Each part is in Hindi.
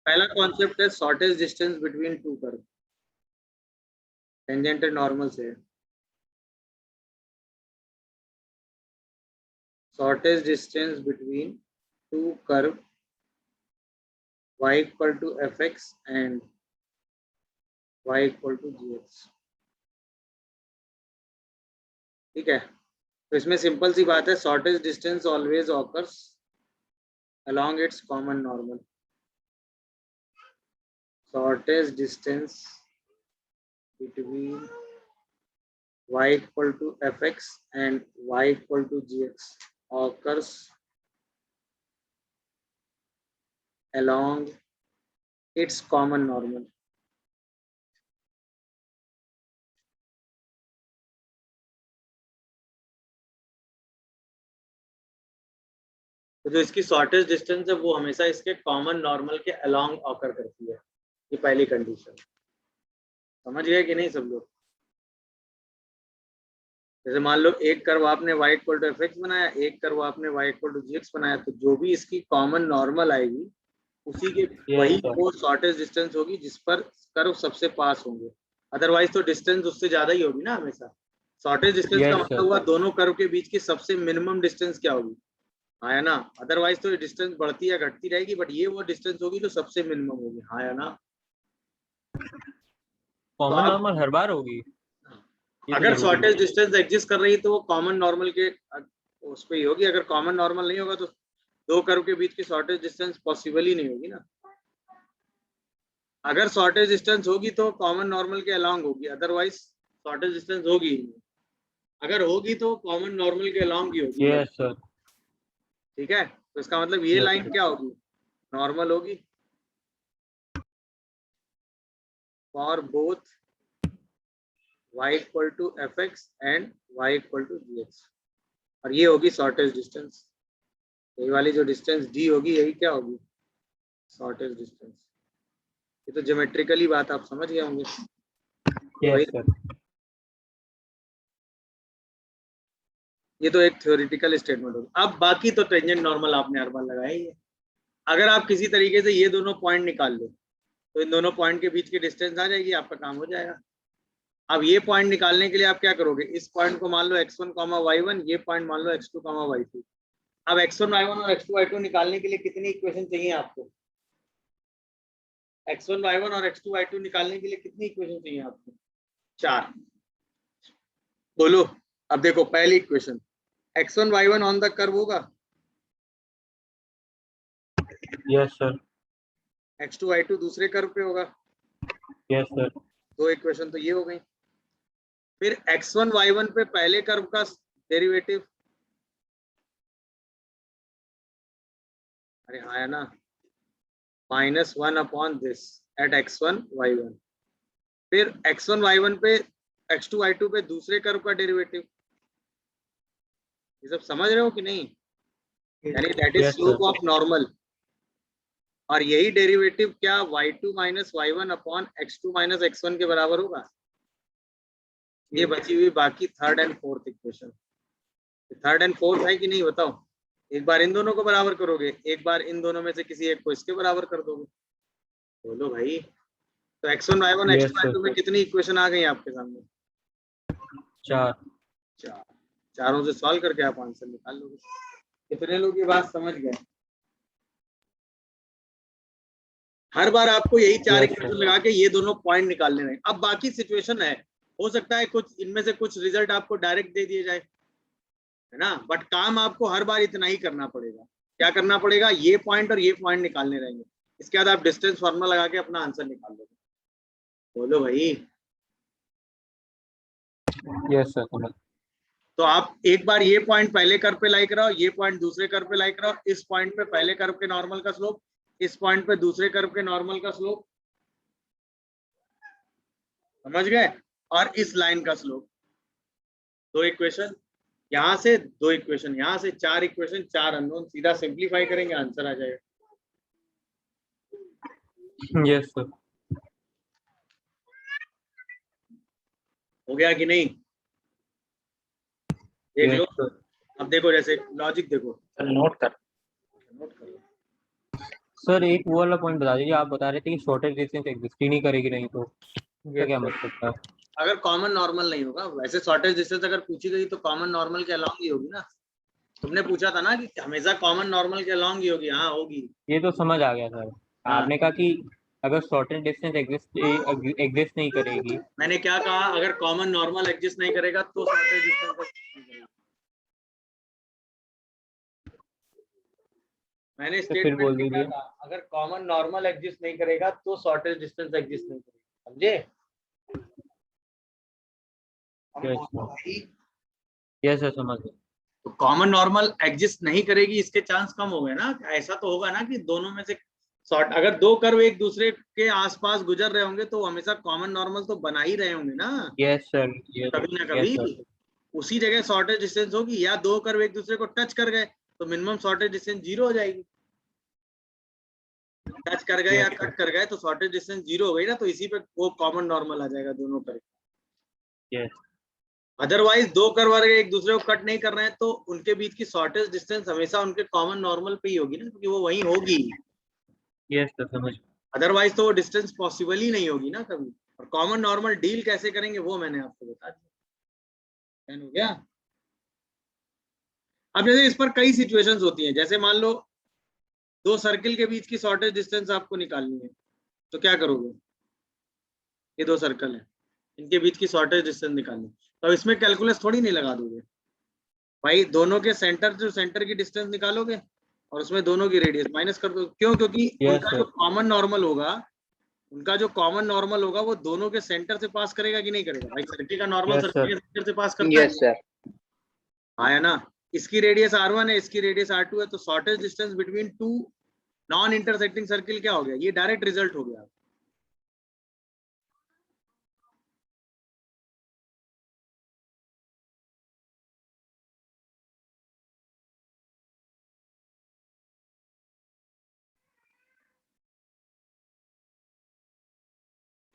पहला कॉन्सेप्ट है shortest distance between two curve, tangent and normal से। Shortest distance between two curve y equal to fx and y equal to gx। ठीक है, तो इसमें सिंपल सी बात है, shortest distance always occurs along its common normal। shortest distance between y equal to fx and y equal to gx occurs along its common normal। तो जो इसकी शॉर्टेस्ट डिस्टेंस है वो हमेशा इसके कॉमन नॉर्मल के अलोंग ऑकर करती है, ये पहली कंडीशन। समझ गए कि नहीं सब लोग? जैसे मान लो एक कर्व आपने y equal to f x बनाया, एक कर्व आपने y equal to g x बनाया, तो जो भी इसकी कॉमन नॉर्मल आएगी उसी के वही वो शॉर्टेस्ट डिस्टेंस होगी जिस पर कर्व सबसे पास होंगे। अदरवाइज तो डिस्टेंस उससे ज्यादा ही होगी ना हमेशा। शॉर्टेस्ट डिस्टेंस का मतलब हुआ दोनों कर्व के बीच की सबसे मिनिमम डिस्टेंस क्या होगी, हाँ या ना? अदरवाइज तो डिस्टेंस बढ़ती या घटती रहेगी, बट ये वो डिस्टेंस होगी जो सबसे मिनिमम होगी, हाँ या ना? कॉमन नॉर्मल हर बार होगी। अगर शॉर्टेज डिस्टेंस एग्जिस्ट कर रही है तो वो कॉमन नॉर्मल के उस पे ही होगी। अगर कॉमन नॉर्मल नहीं होगा तो दो कर्व के बीच की शॉर्टेज डिस्टेंस पॉसिबल ही नहीं होगी ना। अगर शॉर्टेज डिस्टेंस होगी तो कॉमन नॉर्मल के अलोंग होगी, अदरवाइज शॉर्टेज डिस्टेंस होगी ही नहीं। अगर होगी तो कॉमन नॉर्मल के अलोंग ही होगी। Yes sir. ठीक है, तो इसका मतलब ये लाइन क्या होगी, नॉर्मल होगी for both y equal to f x and y equal to g x, और ये होगी शॉर्टेज डिस्टेंस। ये वाली जो डिस्टेंस d होगी यही क्या होगी, शॉर्टेज डिस्टेंस। ये तो ज्योमेट्रिकली बात आप समझ गए होंगे। yes, ये तो एक थ्योरेटिकल स्टेटमेंट होगा। अब बाकी तो टेंजेंट नॉर्मल आपने हर बार लगाया ही है। अगर आप किसी तरीके से ये दोनों पॉइंट निकाल लो तो इन दोनों पॉइंट के बीच की डिस्टेंस आ जाएगी, आपका काम हो जाएगा। अब ये पॉइंट निकालने के लिए आप क्या करोगे, इस पॉइंट को मान लो x1, y1, ये पॉइंट मान लो x2, y2। अब x1, y1 और x2, y2 निकालने के लिए कितनी इक्वेशन चाहिए आपको? x1, y1 और x2, y2 निकालने के लिए कितनी इक्वेशन चाहिए आपको? 4। बोलो। अब देखो पहली equation, x1, y1 on the curve होगा? Yes sir. x2, y2 दूसरे कर्व पे होगा? Yes sir. दो इक्वेशन तो ये हो गई। फिर x1, y1 पे पहले कर्व का डेरिवेटिव, अरे हाँ है ना, -1 upon this eight x1, y1। फिर x1, y1 पे x2, y2 पे दूसरे कर्व का डेरिवेटिव। ये सब समझ रहे हो कि नहीं? यानी that is slope of normal. और यही डेरिवेटिव क्या y2 minus y1 upon x2 minus x1 के बराबर होगा? ये बची हुई बाकी third and fourth equation. Third and fourth है कि नहीं बताओ? एक बार इन दोनों को बराबर करोगे, एक बार इन दोनों में से किसी एक को इसके बराबर कर दोगे। बोलो भाई, तो x1, y1, x2, y2 में कितनी इक्वेशन आ गई आपके सामने? 4। चारों से सॉल्व करके आप आंसर निकाल लोगे। कितने लोग ये बात समझ गए? हर बार आपको यही 4 इक्वेशन लगा के ये दोनों पॉइंट निकालने रहेंगे। अब बाकी सिचुएशन है, हो सकता है कुछ इनमें से कुछ रिजल्ट आपको डायरेक्ट दे दिए जाए, है ना, बट काम आपको हर बार इतना ही करना पड़ेगा। क्या करना पड़ेगा, ये पॉइंट और ये पॉइंट निकालने रहेंगे। इसके बाद आप डिस्टेंस फार्मूला लगा के अपना आंसर निकाल लोगे। बोलो भाई। Yes sir. तो आप एक बार ये पॉइंट पहले कर्व पे लाई कराओ, ये पॉइंट दूसरे कर्व पे लाई कराओ, इस पॉइंट पे पहले कर्व के नॉर्मल का स्लोप, इस पॉइंट पे दूसरे कर्व के नॉर्मल का स्लोप, समझ गए, और इस लाइन का स्लोप। दो इक्वेशन यहां से, दो इक्वेशन यहां से, 4 इक्वेशन, 4 अननोन। सीधा सिंपलीफाई करेंगे, आंसर आ जाएगा। Yes sir. हो गया कि नहीं? देख लो। अब देखो, जैसे लॉजिक देखो, नोट कर लो। सर एक वो वाला पॉइंट बता दीजिए, आप बता रहे थे कि शॉर्टेज डिस्टेंस एग्जिस्ट ही नहीं करेगी, नहीं तो इसका क्या मतलब था? अगर कॉमन नॉर्मल नहीं होगा, वैसे शॉर्टेज डिस्टेंस अगर पूछी गई तो कॉमन नॉर्मल के अलोंग ही होगी ना। तुमने पूछा था ना कि हमेशा कॉमन नॉर्मल के अलोंग ही होगी। हाँ होगी। ये तो समझ आ गया सर। हाँ, आपने कहा कि अगर शॉर्टेज डिस्टेंस एग्जिस्ट नहीं करेगी। मैंने क्या कहा, अगर कॉमन नॉर्मल एग्जिस्ट नहीं करेगा तो शॉर्टेज डिस्टेंस। मैंने तो फिर बोल स्टेटमेंट लिखा दीजिए। था, अगर कॉमन नॉर्मल एग्जिस्ट नहीं करेगा तो शॉर्टेज डिस्टेंस एग्जिस्ट नहीं करेगा। समझे? यस सर, समझ गया। तो कॉमन नॉर्मल एग्जिस्ट नहीं करेगी, इसके चांस कम हो गए ना। ऐसा तो होगा ना कि दोनों में से शॉर्ट, अगर दो कर्व एक दूसरे के आसपास गुजर रहे होंगे तो हमेशा कॉमन नॉर्मल तो बना ही रहे होंगे ना, यस सर। यस। कभी ना यस कभी। सर। उसी जगह शॉर्टेज डिस्टेंस होगी, या दो कर्व एक दूसरे को टच कर गए तो मिनिमम शॉर्टेज डिस्टेंस 0 हो जाएगी। टच कर गए या यस सर। कट कर गए तो शॉर्टेज डिस्टेंस 0 हो गई ना, तो इसी पे वो कॉमन नॉर्मल आ जाएगा दोनों कर्व। यस। अदरवाइज दो कर्व अगर एक दूसरे को कट नहीं कर रहे हैं तो उनके बीच की शॉर्टेज डिस्टेंस हमेशा उनके कॉमन नॉर्मल पे ही होगी ना, क्योंकि वो वहीं होगी। यस सर, समझ। अदरवाइज तो वो डिस्टेंस पॉसिबल ही नहीं होगी ना कभी। और कॉमन नॉर्मल डील कैसे करेंगे वो मैंने आपको बता दिया। हो गया। अब जैसे इस पर कई सिचुएशंस होती हैं, जैसे मान लो दो सर्किल के बीच की शॉर्टेज डिस्टेंस आपको निकालनी है, तो क्या करोगे? ये दो सर्कल है, इनके बीच की शॉर्टेज डिस्टेंस निकालनी, तो इसमें कैलकुलस थोड़ी नहीं लगा दोगे भाई। दोनों के सेंटर से सेंटर की डिस्टेंस निकालोगे और उसमें दोनों की रेडियस माइनस कर दो। क्यों? क्योंकि यस उनका जो सर। कॉमन नॉर्मल होगा, उनका जो कॉमन नॉर्मल होगा वो दोनों के सेंटर से पास करेगा कि नहीं करेगा? भाई सर्किल का नॉर्मल यस सर्किल सर। के सेंटर से पास करता है। Yes sir. हाँ है ना। इसकी रेडियस R1 है, इसकी रेडियस R2 है, तो shortage distance between to non intersecting circle क्या हो गया? ये डायरेक्ट रिजल्ट हो गया।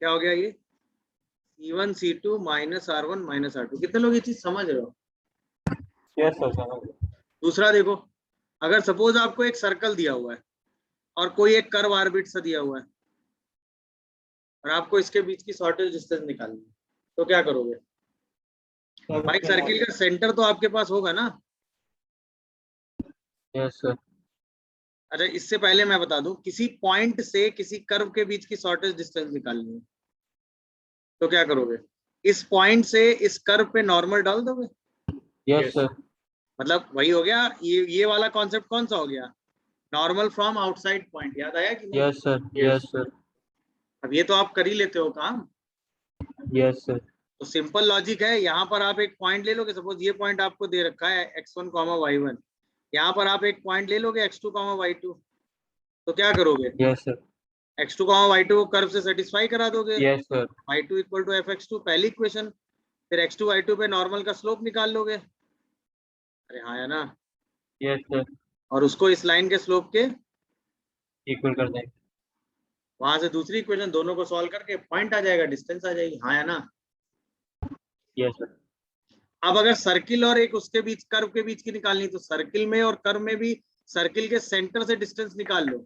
क्या हो गया ये? C1 C2 minus R1 minus R2। कितने लोग ये चीज समझ रहे हो? यस सर, समझ गया। दूसरा देखो, अगर सपोज आपको एक सर्कल दिया हुआ है और कोई एक कर्व ऑर्बिट सा दिया हुआ है और आपको इसके बीच की शॉर्टेज डिस्टेंस निकालनी है, तो क्या करोगे? भाई सर्किल का सेंटर तो आपके पास होगा ना। Yes sir. अच्छा, इससे पहले मैं बता दूं, किसी पॉइंट से किसी कर्व के बीच की शॉर्टेज डिस्टेंस निकालनी है, तो क्या करोगे? इस पॉइंट से इस कर्व पे नॉर्मल डाल दोगे। Yes sir. मतलब वही हो गया। ये वाला कॉन्सेप्ट कौन सा हो गया? Normal from outside point. याद आया कि नहीं? Yes sir. Yes sir. अब ये तो आप कर ही लेते हो काम। Yes sir. तो सिंपल लॉजिक है, यहाँ पर आप एक पॉइंट ले लोगे। सपोज ये पॉइंट आपको दे रखा है x1, y1। यहाँ पर आप एक पॉइंट ले लोगे x2, y2। तो क्या करोगे? Yes sir. x2, y2 को कर्व से सेटिस्फाई करा दोगे। Yes sir. y2 equal to fx2, पहली इक्वेशन। फिर x2 y2 पे नॉर्मल का स्लोप निकाल लोगे। अरे हाँ है ना। Yes sir. और उसको इस लाइन के स्लोप के इक्वल कर देंगे। वहां से दूसरी इक्वेशन, दोनों को सॉल्व करके पॉइंट आ जाएगा, डिस्टेंस आ जाएगी। हाँ है ना। Yes sir. अब अगर सर्किल और एक उसके बीच कर्व के बीच की निकालनी, तो सर्किल में और कर्व में भी सर्किल के सेंटर से डिस्टेंस निकाल लो,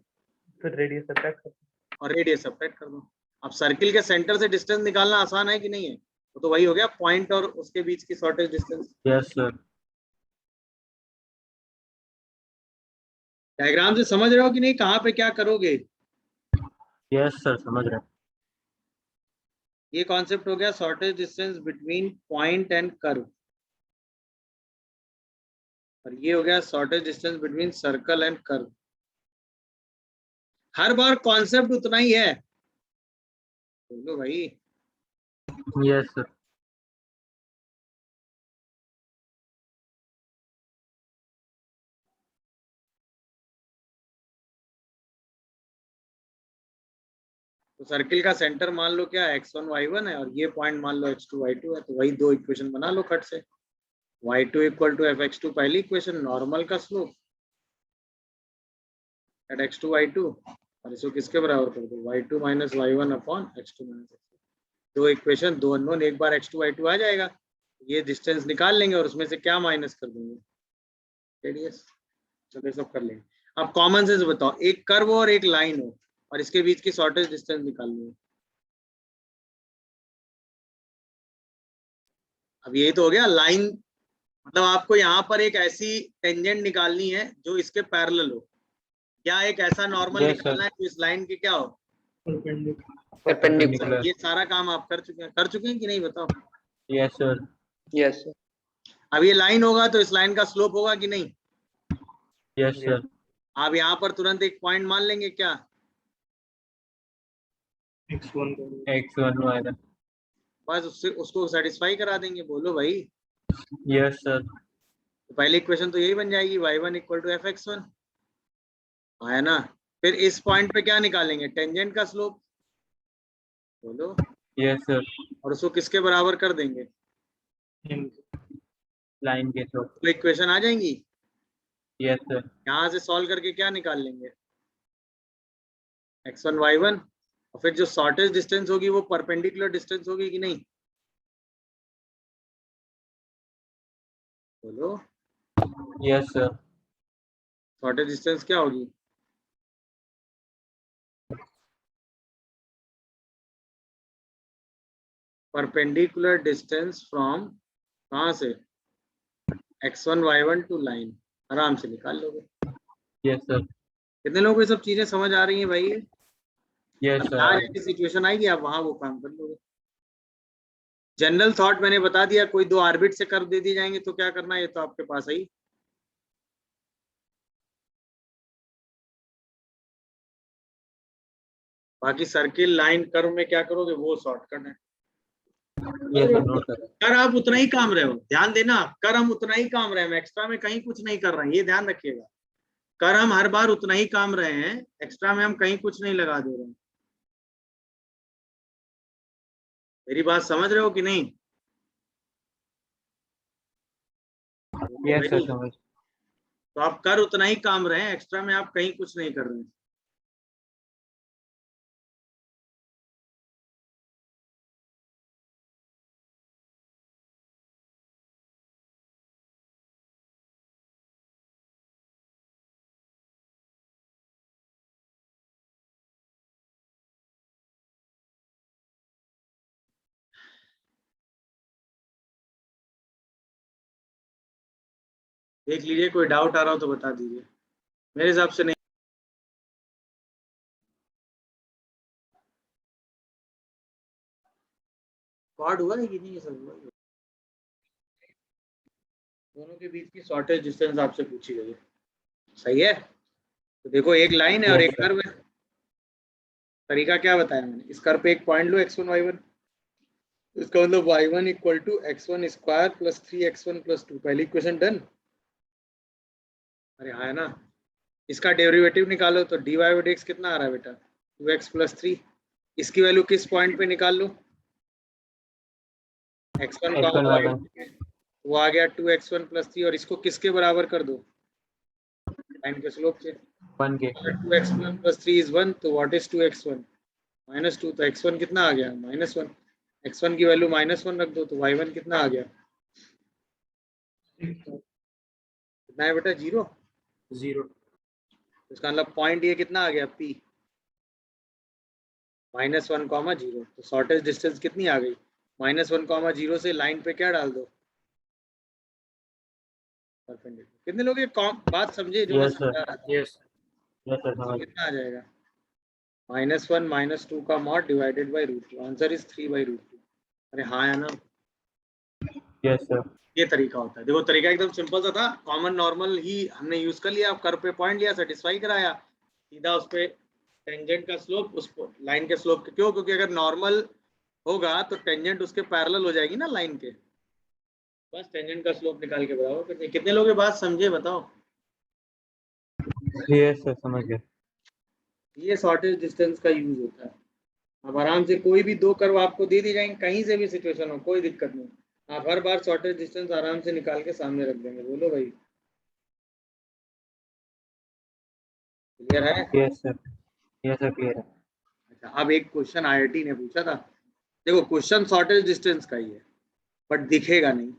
फिर रेडियस सब्ट्रैक्ट कर और रेडियस सब्ट्रैक्ट कर दो। अब सर्किल के सेंटर से डिस्टेंस निकालना आसान है कि नहीं है? तो वही हो गया पॉइंट और उसके बीच की shortage distance. Yes sir. Diagram से समझ रहे हो कि नहीं, कहाँ पे क्या करोगे? यस सर, समझ रहे हैं। ये कॉन्सेप्ट हो गया shortage distance between point and curve, और ये हो गया shortage distance between circle and curve. Her bar concept उतना ही है, बोलो भाई। Yes sir. तो सर्किल का सेंटर मान लो क्या x1 y1 है, और ये पॉइंट मान लो x2 y2 है। तो वही दो इक्वेशन बना लो खट से। y2 इक्वल टू fx2 पहली इक्वेशन, नॉर्मल का स्लोप एट x2 y2, और इसको किसके बराबर कर दो? y2 minus y1 upon x2 minus x2। दो इक्वेशन, दो अननोन, एक बार x2 y2 आ जाएगा, ये डिस्टेंस निकाल लेंगे और उसमें से क्या माइनस कर देंगे? रेडियस। चलो ये सब कर लेंगे। अब कॉमन सेंस बताओ, एक कर्व हो और एक लाइन हो और इसके बीच की शॉर्टेस्ट डिस्टेंस निकालनी है। अब ये तो हो गया लाइन, मतलब आपको यहाँ पर एक ऐसी टेंजेंट निकालनी है जो इसके पैरेलल हो, या एक ऐसा नॉर्मल Yes, निकालना है जो इस लाइन के क्या हो, perpendicular. ये सारा काम आप कर चुके हैं कि नहीं बताओ। Yes, sir. Yes, sir. अब ये लाइन होगा तो इस लाइन का स्लोप होगा कि नहीं। Yes, sir. आप यहाँ पर तुरंत एक पॉइंट मान लेंगे क्या, X1 आएगा. बस उससे उसको सेटिस्फाई करा देंगे। बोलो भाई, Yes, sir. तो पहली इक्वेशन तो यही बन जाएगी, y1 इक्वल टू fx1, है ना। फिर इस पॉइंट पे क्या निकालेंगे, टेंजेंट का स्लोप। बोलो। Yes, sir. और उसको किसके बराबर कर देंगे, लाइन के थ्रू. तो इक्वेशन आ जाएंगी। Yes, sir. यहाँ से सॉल्व करके क्या निकाल लेंगे, x1 y1, और फिर जो शॉर्टेस्ट डिस्टेंस होगी वो परपेंडिकुलर डिस्टेंस होगी कि नहीं। बोलो। Yes, sir. शॉर्टेस्ट डिस्टेंस क्या होगी, परपेंडिकुलर डिस्टेंस फ्रॉम, कहाँ से, x1 y1 टू लाइन। आराम से निकाल लोगे। Yes, sir. कितने लोगों को ये सब चीजें समझ आ रही हैं भाई। Yes, sir. आज ऐसी सिचुएशन आएगी आप वहां वो काम कर लोगे। जनरल थॉट मैंने बता दिया, कोई दो ऑर्बिट से कर्व दे दिए जाएंगे तो क्या करना है, ये तो आपके पास ही। बाकी सर्किल लाइन कर्व में क्या करोगे वो शॉर्टकट है। Yes, sir. No, sir. कर आप उतना ही काम रहे हो, ध्यान देना, कर हम उतना ही काम रहे हैं, एक्स्ट्रा में कहीं कुछ नहीं कर रहे हैं, ये ध्यान रखिएगा। कर हम हर बार उतना ही काम रहे हैं, एक्स्ट्रा में हम कहीं कुछ नहीं लगा दे रहे हैं। मेरी बात समझ रहे हो कि नहीं। Yes, sir. समझ. तो आप कर उतना ही काम रहे हैं, एक्स्ट्रा में आप कहीं कुछ नहीं कर रहे हैं। देख लीजिए, कोई डाउट आ रहा हो तो बता दीजिए, मेरे हिसाब से नहीं। कॉर्ड हुआ है कि नहीं, ये सब हुआ है? दोनों के बीच की शॉर्टेज डिस्टेंस आपसे पूछी गई है, सही है। तो देखो एक लाइन है और एक कर्व है। तरीका क्या बताया मैंने, इस कर्व पे एक पॉइंट लो x1 y1, इसका मतलब y1 equal to x1 square plus 3x1 plus 2। पहली इक्वेशन डन। अरे हाँ है ना। इसका डेरिवेटिव निकालो तो dy बाई dx कितना आ रहा है बेटा, 2x प्लस 3। इसकी वैल्यू किस पॉइंट पे निकाल लो, x1 वो आ गया 2x1 प्लस 3, और इसको किसके बराबर कर दो, लाइन के स्लोप से। 1 के. 2x1 प्लस 3 इज 1, तो व्हाट इज 2x1 -2, तो x1 कितना आ गया -1। x1 की वैल्यू -1 रख दो तो y1 कितना आ गया, कितना है बेटा, 0। इसका मतलब पॉइंट ये कितना आ गया p -1, 0। तो शॉर्टेस्ट डिस्टेंस कितनी आ गई, -1, 0 से लाइन पे क्या डाल दो, परपेंडिकुलर। कितने लोग ये बात समझे जो मैं समझा रहा था। Yes, sir. समझ. कितना आ जाएगा, -1 -2 का mod divided by √2, answer is 3/√2। अरे हाँ है ना। Yes, sir. ये तरीका होता है, देखो तरीका एकदम सिंपल सा था, कॉमन नॉर्मल ही हमने यूज कर लिया, कर्व पे पॉइंट लिया, सेटिस्फाई कराया, सीधा उस पे टेंजेंट का स्लोप उस लाइन के स्लोप के, क्यों, क्योंकि अगर नॉर्मल होगा तो टेंजेंट उसके पैरेलल हो जाएगी ना लाइन के, बस टेंजेंट का स्लोप निकाल के बराबर कर दिया। कितने लोग ये बात समझे बताओ। Yes, sir. समझ गया. ये शॉर्टेज डिस्टेंस का यूज होता है। अब आराम से कोई भी दो कर्व आपको दे दी जाएंगे, कहीं से भी सिचुएशन हो, कोई दिक्कत नहीं, आप हर बार शॉर्टेज डिस्टेंस आराम से निकाल के सामने रख देंगे। बोलो भाई, क्लियर है। Yes, sir. Yes, sir. Clear है. अच्छा, अब एक क्वेश्चन IIT ने पूछा था, देखो क्वेश्चन शॉर्टेज डिस्टेंस का ही है बट दिखेगा नहीं।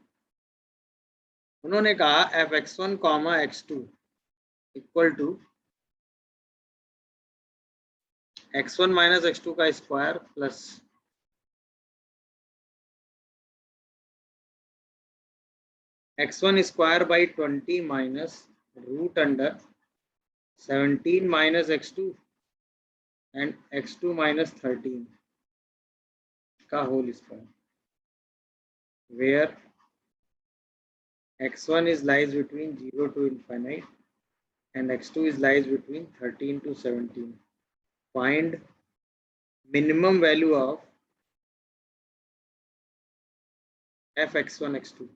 उन्होंने कहा fx1, x2 equal to x1 minus x2 का square plus x1 square by 20 minus root under 17 minus x2 and x2 minus 13 का whole square, where x1 is lies between 0 to infinite and x2 is lies between 13 to 17. Find minimum value of f(x1, x2).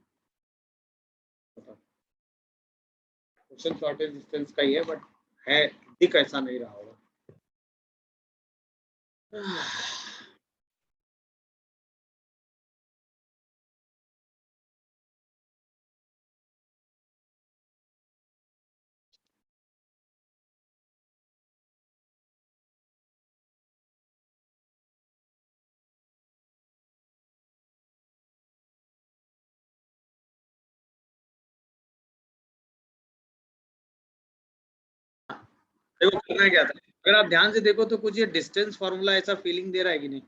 Question shortage distance का ही है, बट है दिख ऐसा नहीं रहा होगा। देखो करना क्या था, अगर आप ध्यान से देखो तो कुछ ये डिस्टेंस फॉर्मूला ऐसा फीलिंग दे रहा है कि नहीं?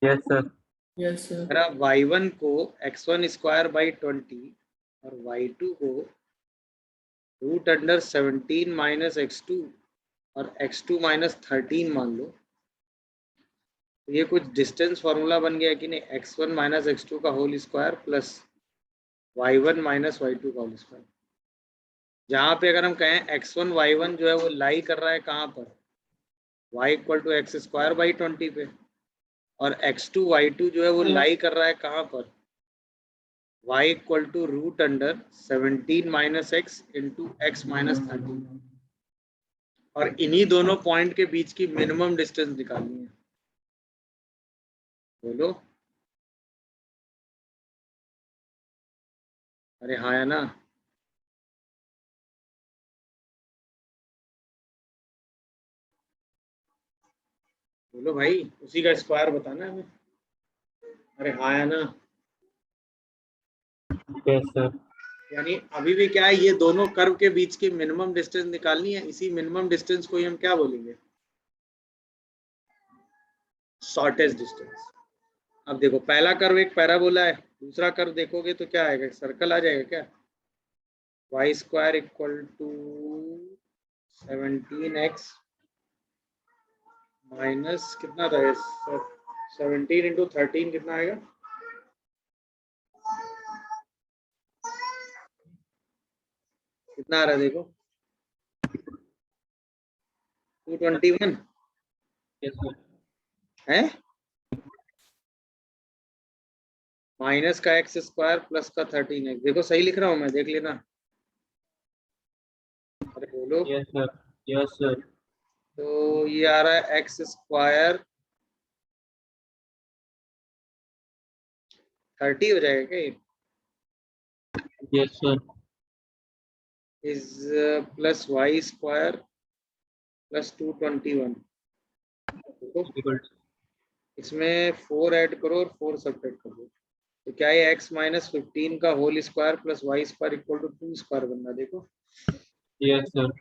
Yes sir. Yes sir. अगर आप y1 को x1 स्क्वायर बाई 20 और y2 को रूट अंडर 17 माइनस x2 और x2 माइनस 13 मान लो, तो ये कुछ डिस्टेंस फॉर्मूला बन गया कि नहीं? x1 माइनस x2 का whole square plus y1 minus y2 का होल स्क्वायर। जहाँ पे अगर हम कहें x1 y1 जो है वो लाई कर रहा है कहाँ पर? y equal to x square by 20 पे, और x2 y2 जो है वो लाई कर रहा है कहाँ पर? y equal to root under 17 minus x into x minus 13। और इन्हीं दोनों पॉइंट के बीच की मिनिमम डिस्टेंस निकालनी है। बोलो, अरे हाँ या ना? बोलो भाई, उसी का स्क्वायर बताना है हमें। अरे हाँ या ना? Yes sir. यानी अभी भी क्या है, ये दोनों कर्व के बीच की मिनिमम डिस्टेंस निकालनी है। इसी मिनिमम डिस्टेंस को ही हम क्या बोलेंगे? Shortest distance. अब देखो, पहला कर्व एक पैराबोला है, दूसरा कर्व देखोगे तो क्या आएगा? सर्कल आ जाएगा क्या? Y square equal to 17x minus कितना था? 17 इंटू 13 कितना आएगा? कितना आ रहा है देखो? 221 यस सर। है, माइनस का एक्स स्क्वायर प्लस का 13x। देखो सही लिख रहा हूँ मैं, देख लेना। अरे बोलो। Yes sir. Yes sir. तो ये आ रहा है एक्स स्क्वायर 30 हो जाएगा क्या? Yes sir. Is plus y square plus 221। देखो इसमें 4 ऐड करो और 4 सब्ट्रैक्ट कर दो, तो क्या है? x माइनस 15 का whole square plus y square equal to 2 square बनना। देखो, यस सर।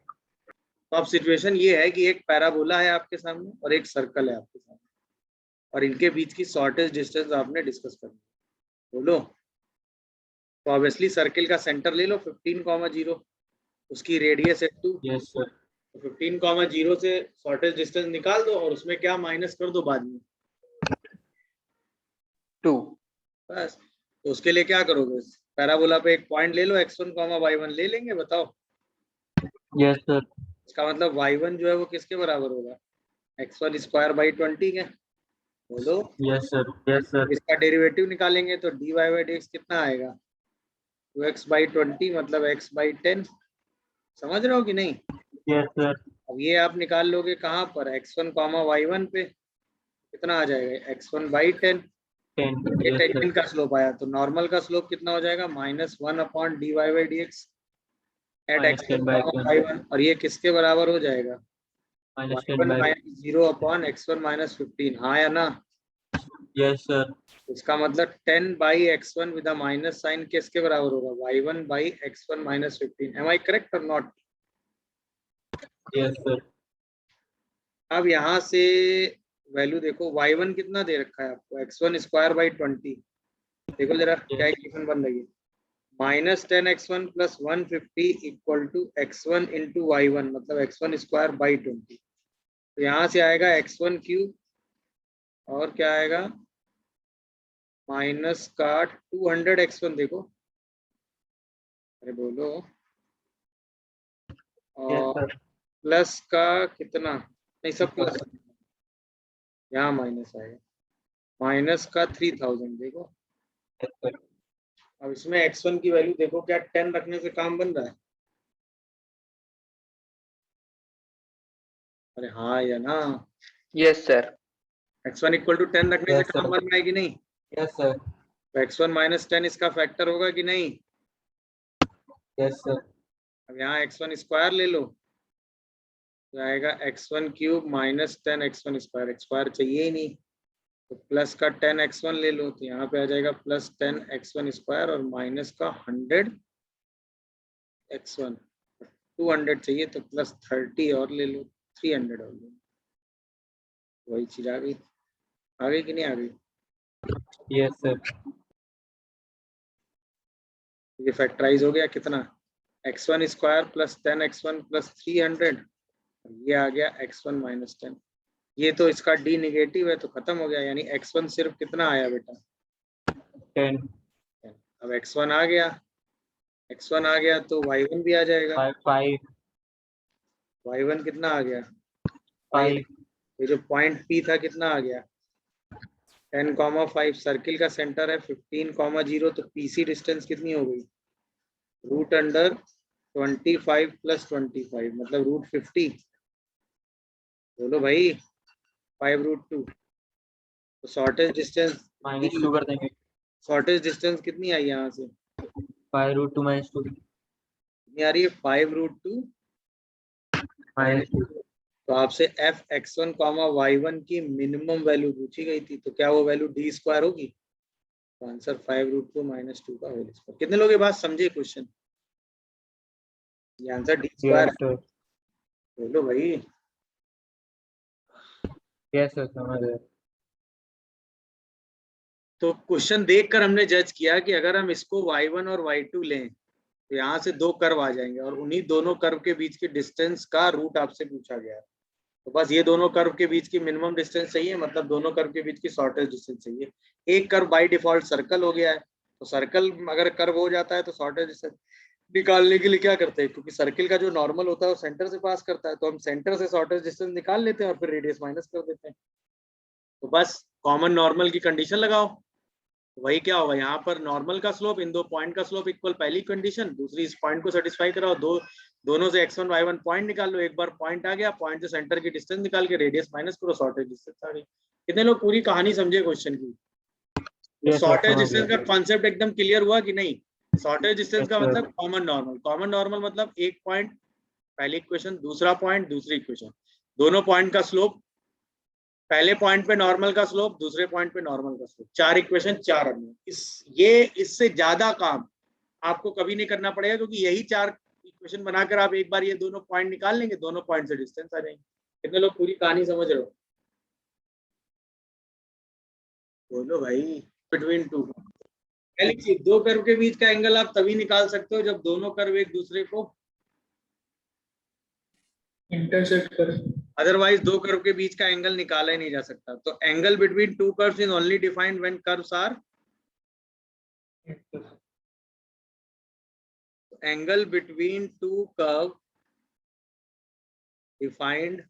तो अब सिचुएशन ये है कि एक पैराबोला है आपके सामने और एक सर्कल है आपके सामने, और इनके बीच की शॉर्टेस्ट डिस्टेंस आपने डिस्कस करनी। बोलो। तो ऑब्वियसली सर्किल का सेंटर ले लो 15,0, उसकी रेडियस है 2। Yes sir. तो 15,0 से शॉर्टेस्ट डिस्टेंस निकाल दो और उसमें क्या माइनस कर दो बाद में? 2। बस। तो उसके लिए क्या करोगे? पैराबोला पे एक पॉइंट ले लो, x1, y1 ले लेंगे। बताओ। Yes sir. इसका मतलब y1 जो है वो किसके बराबर होगा? x1 स्क्वायर बाई 20 के। बोलो। Yes sir. Yes sir. इसका डेरिवेटिव निकालेंगे तो dy बाई dx कितना आएगा? 2x बाई 20 मतलब x बाई 10। समझ रहे हो कि नहीं? Yes sir. अब ये आप निकाल लोगे कहाँ पर? x1, y1 पे कितना आ जाएगा? x1 by 10। 10। ये यस सर। टेंजेंट का स्लोप आया, तो नॉर्मल का स्लोप कितना हो जाएगा? -1 upon dy by dx at -10 by x1, 1। y1। और ये किसके बराबर हो जाएगा? -10 y1 bye 1। Minus 0 upon x1 minus 15। हाँ या ना? Yes sir. इसका मतलब 10 by x1 with minus sign किसके बराबर होगा? y1 by x1 minus 15। Am I correct और नॉट? Yes sir. अब यहाँ से वैल्यू देखो, y1 कितना दे रखा है आपको, x1 स्क्वायर बाई 20। देखो जरा क्या इक्वेशन बन रही है, -10x1 plus 150 equal to x1 into y1, मतलब x1 स्क्वायर बाई 20। तो यहाँ से आएगा x1 क्यूब और क्या आएगा माइनस का 200 x1, देखो अरे बोलो, और प्लस का कितना, नहीं सब प्लस, यहाँ माइनस आएगा, माइनस का 3000। देखो अब इसमें x1 की वैल्यू देखो, क्या 10 रखने से काम बन रहा है? अरे हाँ या ना, yes sir. x1 equal to 10 रखने से काम बन रहा है कि नहीं? Yes sir. तो x1 माइनस 10 इसका फैक्टर होगा कि नहीं? Yes sir. अब यहाँ x1 स्क्वायर ले लो, तो आएगा x1 cube minus 10 x1 square, square चाहिए ही नहीं, तो प्लस का 10 x1 ले लो, तो यहाँ पे आ जाएगा प्लस 10 x1 स्क्वायर और माइनस का 100 x1, 200 चाहिए तो प्लस 30 और ले लो, 300 और ले लो, वही चीज आ गई कि नहीं आ गई? Yes sir. ये फैक्टराइज हो गया कितना, x1 square plus 10 x1 plus 300, ये आ गया x1 माइनस 10। ये तो इसका d निगेटिव है तो खत्म हो गया, यानी x1 सिर्फ कितना आया बेटा, 10। अब x1 आ गया, तो y1 भी आ जाएगा। 5 y1 कितना आ गया, 5। ये जो पॉइंट P था कितना आ गया, 10,5। सर्किल का सेंटर है 15,0, तो PC डिस्टेंस कितनी हो गई, रूट अंडर 25 प्लस 25, मतलब रूट 50। बोलो भाई 5√2। तो शॉर्टेज डिस्टेंस, -2 कर देंगे। शॉर्टेज डिस्टेंस कितनी आई यहाँ से, 5√2 -2 कितनी आ रही है, 5√2 -2। तो आपसे f(x1, y1) की मिनिमम वैल्यू पूछी गई थी, तो क्या वो वैल्यू d स्क्वायर होगी? तो आंसर 5√2 -2 का होल स्क्वायर। कितने लोग ये बात समझे क्वेश्चन? ये answer d square yes sir. बोलो भाई। यस सर, समझ गए। तो क्वेश्चन देखकर हमने जज किया कि अगर हम इसको y1 और y2 लें तो यहाँ से दो कर्व आ जाएंगे और उन्हीं दोनों कर्व के बीच के डिस्टेंस का रूट आपसे पूछा गया है। तो बस ये दोनों कर्व के बीच की मिनिमम डिस्टेंस चाहिए, मतलब दोनों कर्व के बीच की शॉर्टेज डिस्टेंस चाहिए। एक कर्व बाय डिफॉल्ट सर्कल हो गया है, तो सर्कल अगर कर्व हो जाता है तो शॉर्टेज डिस्टेंस निकालने के लिए क्या करते हैं, क्योंकि सर्किल का जो नॉर्मल होता है वो सेंटर से पास करता है, तो हम सेंटर से शॉर्टेज डिस्टेंस निकाल लेते हैं और फिर रेडियस माइनस कर देते हैं। तो बस कॉमन नॉर्मल की कंडीशन लगाओ, तो वही क्या होगा, यहाँ पर नॉर्मल का स्लोप, इन दो पॉइंट का स्लोप इक्वल, पहली कंडीशन। दूसरी, इस पॉइंट को सेटिस्फाई कराओ, दोनों से x1 y1 पॉइंट निकाल लो, एक बार पॉइंट आ गया, पॉइंट से सेंटर की डिस्टेंस निकाल के रेडियस माइनस करो, शॉर्टेज डिस्टेंस आ गई। कितने लोग पूरी कहानी समझे क्वेश्चन की? तो शॉर्टेज डिस्टेंस का कॉन्सेप्ट एकदम क्लियर हुआ कि नहीं? शॉर्टेज डिस्टेंस का मतलब कॉमन नॉर्मल, कॉमन नॉर्मल मतलब एक पॉइंट पहली इक्वेशन, दूसरा पॉइंट दूसरी इक्वेशन, दोनों पॉइंट का स्लोप, पहले पॉइंट पे नॉर्मल का स्लोप, दूसरे पॉइंट पे नॉर्मल का स्लोप, 4 इक्वेशन 4 अज्ञात। इससे ज्यादा काम आपको कभी नहीं करना पड़ेगा, क्योंकि यही 4 इक्वेशन बनाकर आप एक बार ये दोनों पॉइंट निकाल लेंगे, दोनों पॉइंट से डिस्टेंस आ जाएंगे। कितने लोग पूरी कहानी समझ रहे हो? बोलो भाई। बिटवीन टू, दो कर्व के बीच का एंगल आप तभी निकाल सकते हो जब दोनों कर्व एक दूसरे को इंटरसेक्ट कर। अदरवाइज दो कर्व के बीच का एंगल निकाला ही नहीं जा सकता। तो angle between two curves is only defined when curves are, angle between two curve defined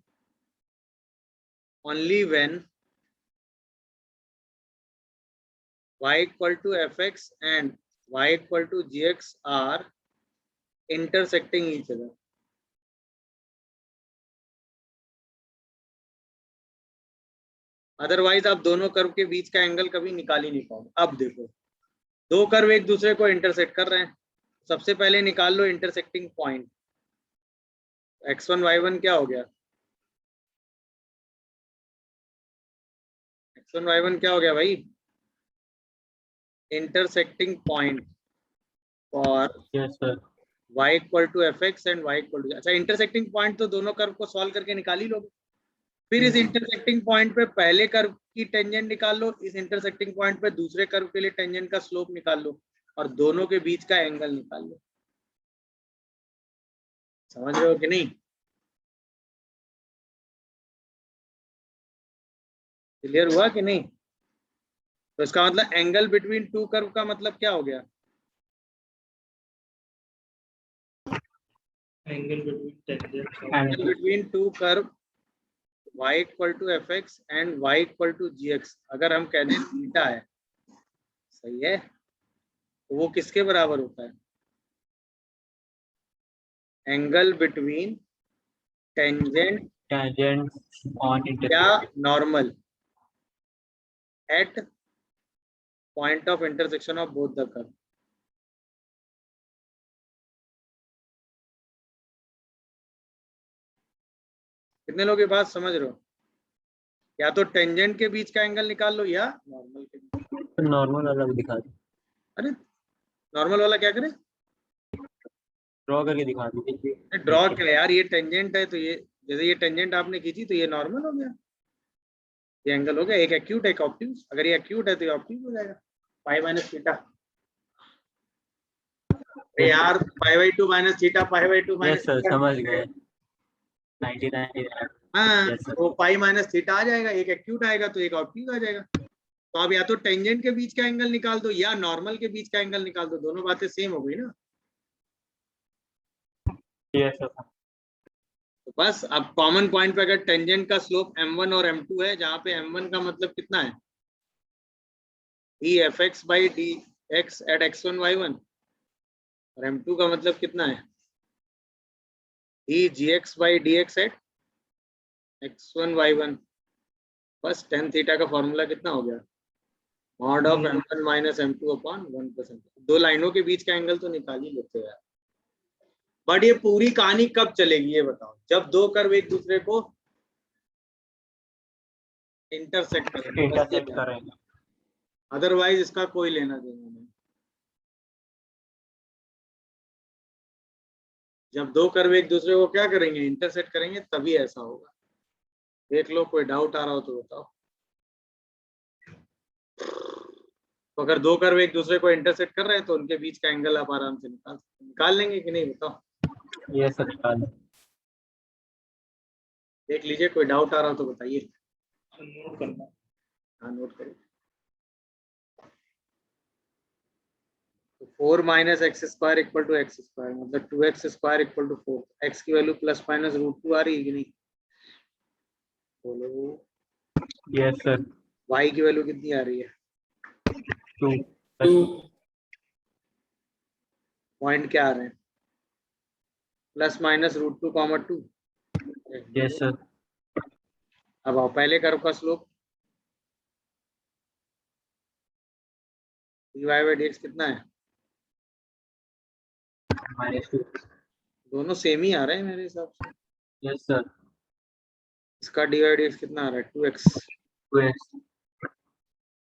only when y equal to fx and y equal to gx are intersecting each other. Otherwise आप दोनों कर्व के बीच का एंगल कभी निकाल ही नहीं पाओगे। अब देखो, दो कर्व एक दूसरे को इंटरसेक्ट कर रहे हैं, सबसे पहले निकाल लो इंटरसेक्टिंग पॉइंट। x1 y1 क्या हो गया, x1 y1 क्या हो गया भाई, intersecting point for y equal to fx and y equal to, अच्छा इंटरसेक्टिंग पॉइंट तो दोनों कर्व को सॉल्व करके निकाल ही लोगे, फिर इस इंटरसेक्टिंग पॉइंट पे पहले कर्व की टेंजेंट निकाल लो, इस इंटरसेक्टिंग पॉइंट पे दूसरे कर्व के लिए टेंजेंट का स्लोप निकाल लो और दोनों के बीच का एंगल निकाल लो। समझ रहे हो कि नहीं? क्लियर हुआ कि नहीं? तो इसका मतलब एंगल बिटवीन टू कर्व का मतलब क्या हो गया? Angle between tangent angle between two curve y equal to f x and y equal to g x, अगर हम कह दें थीटा है, सही है, तो वो किसके बराबर होता है? एंगल बिटवीन टेंजेंट ऑन या normal at point of intersection of both the curve. कितने लोग ये बात समझ रहे हो? या तो टेंजेंट के बीच का एंगल निकाल लो या नॉर्मल के बीच। नॉर्मल अलग दिखा दो, अरे नॉर्मल वाला क्या करे? ड्रॉ करके दिखा दीजिए। ड्रॉ क्या यार, ये टेंजेंट है तो ये, जैसे ये टेंजेंट आपने खींची तो ये नॉर्मल हो गया, ये एंगल हो गया, एक एक्यूट एक ऑब्ट्यूज। अगर ये एक्यूट है तो ये ऑब्ट्यूज हो जाएगा, पाई माइनस थीटा। यार pi by two minus theta, pi by two minus yes sir, समझ गए। 99 हाँ, Yes, sir. वो पाई माइनस थीटा आ जाएगा, एक एक्यूट आएगा तो एक ऑब्ट्यूज आ जाएगा। तो अब या तो टेंजेंट के बीच का एंगल निकाल दो या नॉर्मल के बीच का एंगल निकाल दो, दोनों बातें सेम हो गई ना। Yes sir. तो बस अब कॉमन पॉइंट पे अगर टेंजेंट का स्लोप m1 और m2 है, जहां पे m1 का मतलब कितना है, E F X by D X at x1 y1, और m2 का मतलब कितना है, E G X by D X at x1 y1। बस tan थीटा का फॉर्मूला कितना हो गया, mod of m1 minus m2 upon 1%। दो लाइनों के बीच का एंगल तो निकाल ही लेते हैं यार। बट ये पूरी कहानी कब चलेगी ये बताओ, जब दो कर्व एक दूसरे को इंटरसेक्ट करेंगे, अदरवाइज इसका कोई लेना देना नहीं। जब दो कर्व एक दूसरे को क्या करेंगे, इंटरसेक्ट करेंगे, तभी ऐसा होगा। देख लो, कोई डाउट आ रहा हो तो बताओ। तो अगर दो कर्व एक दूसरे को इंटरसेक्ट कर रहे हैं तो उनके बीच का एंगल आप आराम से निकाल लेंगे कि नहीं, बताओ। यस सर, निकाल। देख लीजिए, कोई डाउट आ रहा हो तो बताइए। नोट करना। हाँ, नोट करिए। तो 4 minus x square equal to x square, मतलब 2x square equal to 4। X की वैल्यू प्लस माइनस √2 आ रही है कि नहीं, बोलो। Yes sir. y की वैल्यू कितनी आ रही है, 2 पॉइंट क्या आ रहे हैं, प्लस माइनस √2, 2। Yes sir. अब आओ पहले कर्व का स्लोप, dy बाई dx कितना है, -2। दोनों सेम ही आ रहे हैं मेरे हिसाब से। Yes sir. इसका dy बाई dx कितना आ रहा है, 2x। 2x।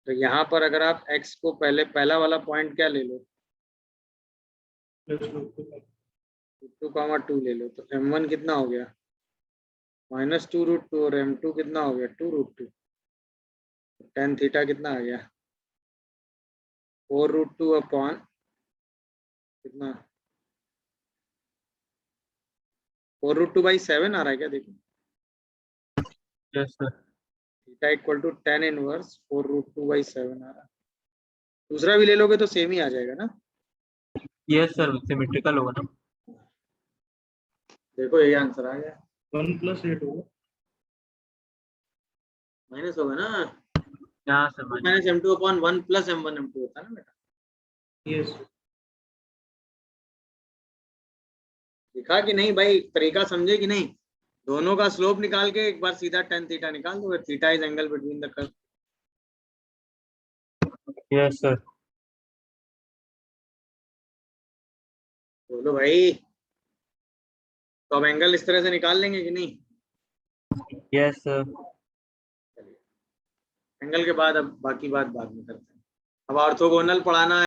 तो यहाँ पर अगर आप x को पहले पहला वाला पॉइंट क्या ले लो, 2, 2 ले लो, तो m1 कितना हो गया, -2√2, और m2 कितना हो गया, 2√2। tan थीटा कितना आ गया, 4√2 अपॉन कितना, 4√2/7 आ रहा है क्या, देखो। Yes sir. Theta equal to tan inverse 4√2/7 आ रहा है। दूसरा भी ले लोगे तो सेम ही आ जाएगा ना। यस सर, सिमेट्रिकल होगा ना। देखो यही आंसर आ गया, 1 + 8 होगा, माइनस होगा ना, यहाँ sir minus m2 upon 1 plus m1 m2 होता है ना बेटा। यस दिखा कि नहीं भाई, तरीका समझे कि नहीं। दोनों का स्लोप निकाल के एक बार सीधा tan थीटा निकाल दो, theta is angle between the curve. Yes sir. बोलो भाई, तो अब एंगल इस तरह से निकाल लेंगे कि नहीं। Yes sir. एंगल के बाद अब बाकी बात बाद में करते हैं। अब ऑर्थोगोनल पढ़ाना है।